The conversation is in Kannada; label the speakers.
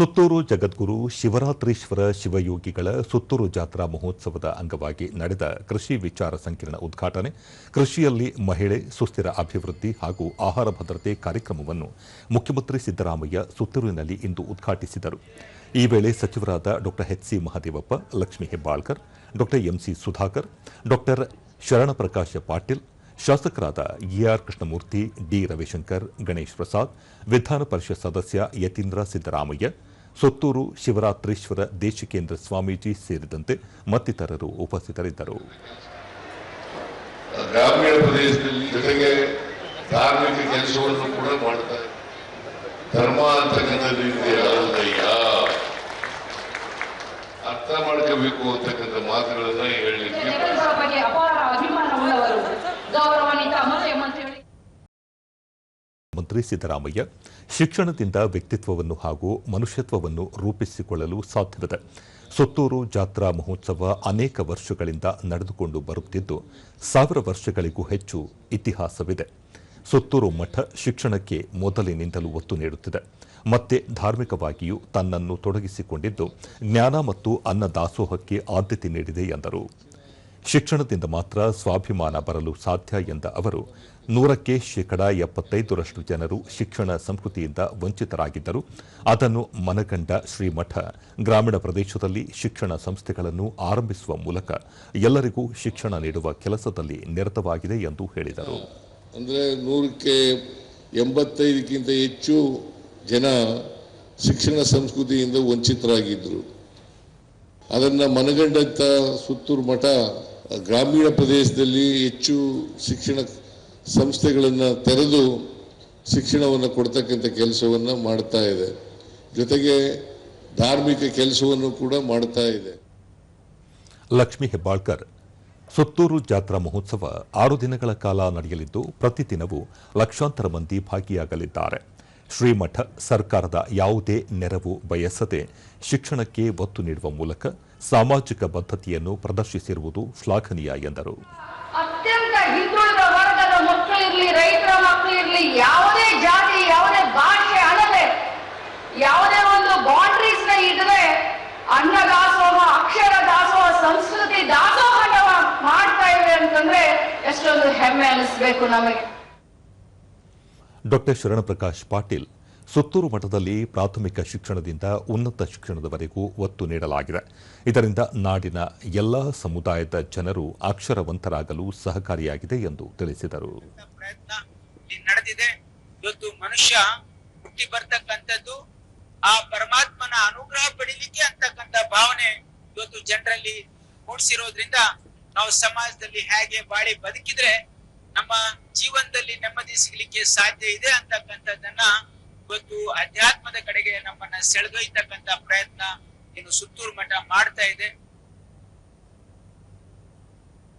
Speaker 1: ಸುತ್ತೂರು ಜಗದ್ಗುರು ಶಿವರಾತ್ರೀಶ್ವರ ಶಿವಯೋಗಿಗಳ ಸುತ್ತೂರು ಜಾತ್ರಾ ಮಹೋತ್ಸವದ ಅಂಗವಾಗಿ ನಡೆದ ಕೃಷಿ ವಿಚಾರ ಸಂಕಿರಣ ಉದ್ಘಾಟನೆ, ಕೃಷಿಯಲ್ಲಿ ಮಹಿಳೆ, ಸುಸ್ಥಿರ ಅಭಿವೃದ್ಧಿ ಹಾಗೂ ಆಹಾರ ಭದ್ರತೆ ಕಾರ್ಯಕ್ರಮವನ್ನು ಮುಖ್ಯಮಂತ್ರಿ ಸಿದ್ದರಾಮಯ್ಯ ಸುತ್ತೂರಿನಲ್ಲಿ ಇಂದು ಉದ್ಘಾಟಿಸಿದರು. ಈ ವೇಳೆ ಸಚಿವರಾದ ಡಾ ಎಚ್.ಸಿ. ಮಹದೇವಪ್ಪ, ಲಕ್ಷ್ಮೀ ಹೆಬ್ಬಾಳ್ಕರ್, ಡಾ ಎಂ.ಸಿ. ಸುಧಾಕರ್, ಡಾ ಶರಣಪ್ರಕಾಶ ಪಾಟೀಲ್, ಶಾಸಕರಾದ ಎ.ಆರ್. ಕೃಷ್ಣಮೂರ್ತಿ, ಡಿ. ರವಿಶಂಕರ್, ಗಣೇಶ್ ಪ್ರಸಾದ್, ವಿಧಾನ ಪರಿಷತ್ ಸದಸ್ಯ ಯತೀಂದ್ರ ಸಿದ್ದರಾಮಯ್ಯ, ಸುತ್ತೂರು ಶಿವರಾತ್ರೀಶ್ವರ ದೇಶಿಕೇಂದ್ರ ಸ್ವಾಮೀಜಿ ಸೇರಿದಂತೆ ಮತ್ತಿತರರು ಉಪಸ್ಥಿತರಿದ್ದರು.
Speaker 2: ಗ್ರಾಮೀಣ ಪ್ರದೇಶದಲ್ಲಿ ಜೊತೆಗೆ ಧಾರ್ಮಿಕ ಕೆಲಸವನ್ನು ಕೂಡ ಮಾಡ್ತಾರೆ. ಧರ್ಮ ಅಂತಕ್ಕಂಥದ್ದು ಅರ್ಥ ಮಾಡ್ಕೋಬೇಕು ಅಂತಕ್ಕಂಥ ಮಾತುಗಳನ್ನ ಹೇಳಲಿಕ್ಕೆ
Speaker 1: ಮಂತ್ರಿ ಸಿದ್ದರಾಮಯ್ಯ ಶಿಕ್ಷಣದಿಂದ ವ್ಯಕ್ತಿತ್ವವನ್ನು ಹಾಗೂ ಮನುಷ್ಯತ್ವವನ್ನು ರೂಪಿಸಿಕೊಳ್ಳಲು ಸಾಧ್ಯವಿದೆ. ಸುತ್ತೂರು ಜಾತ್ರಾ ಮಹೋತ್ಸವ ಅನೇಕ ವರ್ಷಗಳಿಂದ ನಡೆದುಕೊಂಡು ಬರುತ್ತಿದ್ದು 1000 ವರ್ಷಗಳಿಗೂ ಹೆಚ್ಚು ಇತಿಹಾಸವಿದೆ. ಸುತ್ತೂರು ಮಠ ಶಿಕ್ಷಣಕ್ಕೆ ಮೊದಲಿನಿಂದಲೂ ಒತ್ತು ನೀಡುತ್ತಿದೆ. ಮತ್ತೆ ಧಾರ್ಮಿಕವಾಗಿಯೂ ತನ್ನನ್ನು ತೊಡಗಿಸಿಕೊಂಡಿದ್ದು ಜ್ಞಾನ ಮತ್ತು ಅನ್ನ ದಾಸೋಹಕ್ಕೆ ಆದ್ಯತೆ ನೀಡಿದೆ ಎಂದರು. ಶಿಕ್ಷಣದಿಂದ ಮಾತ್ರ ಸ್ವಾಭಿಮಾನ ಬರಲು ಸಾಧ್ಯ ಎಂದ ಅವರು, 100ಕ್ಕೆ 75% ಜನರು ಶಿಕ್ಷಣ ಸಂಸ್ಕೃತಿಯಿಂದ ವಂಚಿತರಾಗಿದ್ದರು. ಅದನ್ನು ಮನಗಂಡ ಶ್ರೀಮಠ ಗ್ರಾಮೀಣ ಪ್ರದೇಶದಲ್ಲಿ ಶಿಕ್ಷಣ ಸಂಸ್ಥೆಗಳನ್ನು ಆರಂಭಿಸುವ ಮೂಲಕ ಎಲ್ಲರಿಗೂ ಶಿಕ್ಷಣ ನೀಡುವ ಕೆಲಸದಲ್ಲಿ ನಿರತವಾಗಿದೆ ಎಂದು ಹೇಳಿದರು.
Speaker 2: ಅಂದರೆ 100ಕ್ಕೆ 85ಕ್ಕಿಂತ ಹೆಚ್ಚು ಜನ ಶಿಕ್ಷಣ ಸಂಸ್ಕೃತಿಯಿಂದ ವಂಚಿತರಾಗಿದ್ದರು. ಅದನ್ನು ಮನಗಂಡಂಥ ಸುತ್ತೂರು ಮಠ ಗ್ರಾಮೀಣ ಪ್ರದೇಶದಲ್ಲಿ ಹೆಚ್ಚು ಶಿಕ್ಷಣ ಸಂಸ್ಥೆಗಳನ್ನು ತೆರೆದು ಶಿಕ್ಷಣವನ್ನು ಕೊಡ್ತಕ್ಕಂಥ ಕೆಲಸವನ್ನು ಮಾಡ್ತಾ ಇದೆ. ಜೊತೆಗೆ ಧಾರ್ಮಿಕ ಕೆಲಸವನ್ನು ಕೂಡ ಮಾಡ್ತಾ ಇದೆ.
Speaker 1: ಲಕ್ಷ್ಮೀ ಹೆಬ್ಬಾಳ್ಕರ್, ಸುತ್ತೂರು ಜಾತ್ರಾ ಮಹೋತ್ಸವ 6 ದಿನಗಳ ಕಾಲ ನಡೆಯಲಿದ್ದು ಪ್ರತಿದಿನವೂ ಲಕ್ಷಾಂತರ ಮಂದಿ ಭಾಗಿಯಾಗಲಿದ್ದಾರೆ. ಶ್ರೀಮಠ ಸರ್ಕಾರದ ಯಾವುದೇ ನೆರವು ಬಯಸದೆ ಶಿಕ್ಷಣಕ್ಕೆ ಒತ್ತು ನೀಡುವ ಮೂಲಕ ಸಾಮಾಜಿಕ ಬದ್ಧತೆಯನ್ನು ಪ್ರದರ್ಶಿಸಿರುವುದು ಶ್ಲಾಘನೀಯ ಎಂದರು.
Speaker 3: ಅತ್ಯಂತ ಹಿಂದುಳಿದ ವರ್ಗದ ಮಕ್ಕಳಿರಲಿ, ರೈತರ ಮಕ್ಕಳಿರಲಿ, ಯಾವುದೇ ಜಾತಿ, ಯಾವುದೇ ಭಾಷೆ ಅಲ್ಲದೆ ಯಾವುದೇ ಒಂದು ಬೌಂಡ್ರೀಸ್ ನ ಇಡದೆ ಅನ್ನ ದಾಸೋಹ, ಅಕ್ಷರ ದಾಸೋಹ, ಸಂಸ್ಕೃತಿ ದಾಸೋಹ ಮಾಡ್ತಾ ಇವೆ ಅಂತಂದ್ರೆ ಎಷ್ಟೊಂದು ಹೆಮ್ಮೆ ಅನಿಸ್ಬೇಕು ನಮಗೆ.
Speaker 1: ಡಾ ಶರಣಪ್ರಕಾಶ್ ಪಾಟೀಲ್, ಸುತ್ತೂರು ಮಠದಲ್ಲಿ ಪ್ರಾಥಮಿಕ ಶಿಕ್ಷಣದಿಂದ ಉನ್ನತ ಶಿಕ್ಷಣದವರೆಗೂ ಒತ್ತು ನೀಡಲಾಗಿದೆ. ಇದರಿಂದ ನಾಡಿನ ಎಲ್ಲಾ ಸಮುದಾಯದ ಜನರು ಅಕ್ಷರವಂತರಾಗಲು ಸಹಕಾರಿಯಾಗಿದೆ ಎಂದು ತಿಳಿಸಿದರು.
Speaker 4: ಪ್ರಯತ್ನ ನಡೆದಿದೆ. ಇವತ್ತು ಮನುಷ್ಯ ಹುಟ್ಟಿ ಬರ್ತಕ್ಕಂಥದ್ದು ಆ ಪರಮಾತ್ಮನ ಅನುಗ್ರಹ ಪಡಿಲಿಕ್ಕೆ ಅಂತಕ್ಕಂಥ ಭಾವನೆ ಇವತ್ತು ಜನರಲ್ಲಿ ಮೂಡಿಸಿರೋದ್ರಿಂದ ನಾವು ಸಮಾಜದಲ್ಲಿ ಹೇಗೆ ಬಾಳಿ ಬದುಕಿದ್ರೆ ನಮ್ಮ ಜೀವನದಲ್ಲಿ ನೆಮ್ಮದಿ ಸಿಗಲಿಕ್ಕೆ ಸಾಧ್ಯ ಇದೆ ಅಂತಕ್ಕಂಥದ್ದನ್ನ ಇವತ್ತು ಅಧ್ಯಾತ್ಮದ ಕಡೆಗೆ ನಮ್ಮನ್ನ ಸೆಳೆದೊಯ್ತಕ್ಕಂಥ ಪ್ರಯತ್ನ ಇನ್ನು ಸುತ್ತೂರು ಮಠ ಮಾಡ್ತಾ ಇದೆ.